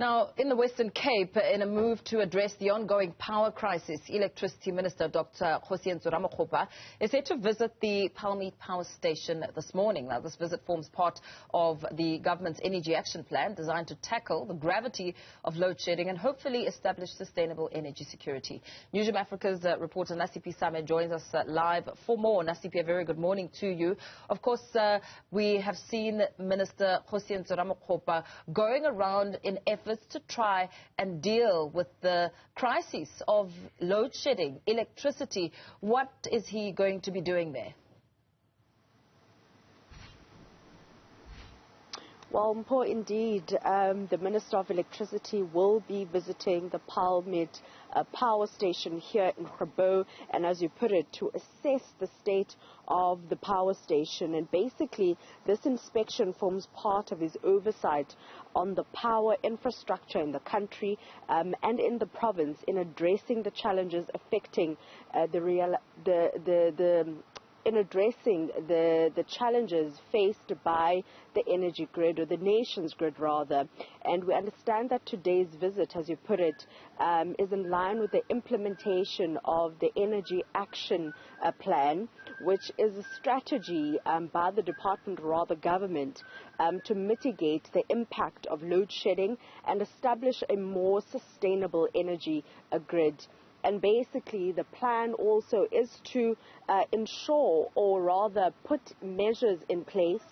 Now, in the Western Cape, in a move to address the ongoing power crisis, Electricity Minister Dr. Kgosientsho Ramokgopa is set to visit the Palmiet Power Station this morning. Now, this visit forms part of the government's energy action plan designed to tackle the gravity of load shedding and hopefully establish sustainable energy security. Newzroom Afrika's reporter Nasiphi Same joins us live for more. Nasiphi, a very good morning to you. Of course, we have seen Minister Kgosientsho Ramokgopa going around in efforts to try and deal with the crisis of load shedding, electricity. What is he going to be doing there? Well, Mpho, indeed, the Minister of Electricity will be visiting the Palmiet Power Station here in Grabo, and as you put it, to assess the state of the power station. And basically, this inspection forms part of his oversight on the power infrastructure in the country and in the province in addressing the challenges affecting the challenges faced by the energy grid, or the nation's grid rather. And we understand that today's visit, as you put it, is in line with the implementation of the energy action plan, which is a strategy by the department, or rather government, to mitigate the impact of load shedding and establish a more sustainable energy grid. And basically, the plan also is to ensure, or rather put measures in place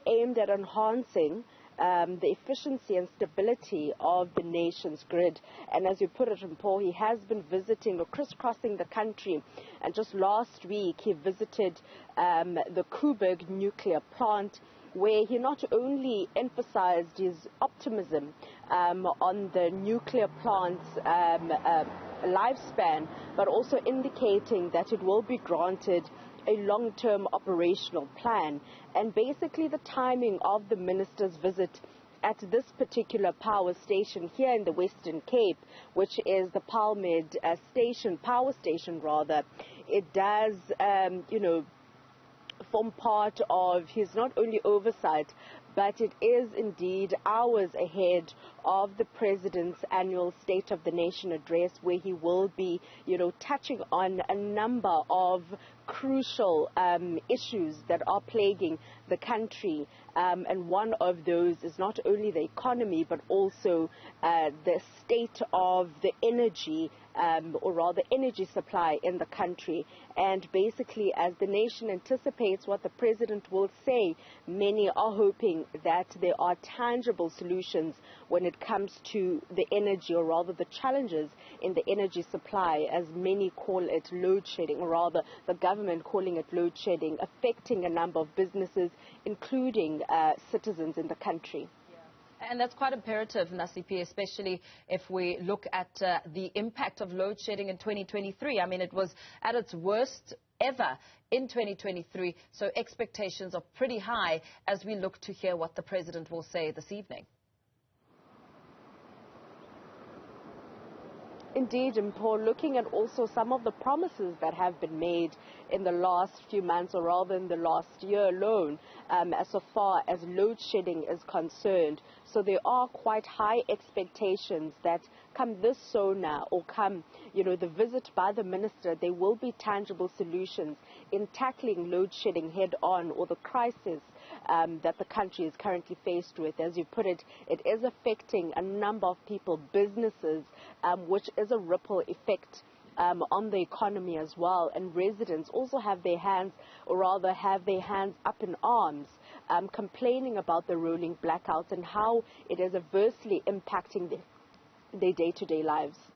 aimed at enhancing the efficiency and stability of the nation's grid. And as you put it, Mpho, he has been visiting or crisscrossing the country. And just last week, he visited the Koeberg nuclear plant, where he not only emphasized his optimism on the nuclear plant's lifespan, but also indicating that it will be granted a long-term operational plan. And basically the timing of the minister's visit at this particular power station here in the Western Cape, which is the Palmiet power station rather, it does, form part of his not only oversight, but it is indeed hours ahead of the President's annual State of the Nation address, where he will be, touching on a number of crucial issues that are plaguing the country. And one of those is not only the economy, but also the state of the energy, or rather energy supply in the country. And basically, as the nation anticipates what the President will say, many are hoping that there are tangible solutions when it comes to the energy, or rather the challenges in the energy supply, as many call it load shedding, or rather the government calling it load shedding, affecting a number of businesses, including citizens in the country. And that's quite imperative, Nasiphi, especially if we look at the impact of load shedding in 2023. I mean, it was at its worst ever in 2023, so expectations are pretty high as we look to hear what the President will say this evening. Indeed, Mpho, looking at also some of the promises that have been made in the last few months, or rather in the last year alone, as so far as load shedding is concerned. So there are quite high expectations that come this SONA, or come, the visit by the minister, there will be tangible solutions in tackling load shedding head on, or the crisis that the country is currently faced with. As you put it, it is affecting a number of people, businesses, which is a ripple effect on the economy as well. And residents also have their hands, or rather have their hands up in arms, complaining about the rolling blackouts and how it is adversely impacting their day-to-day lives.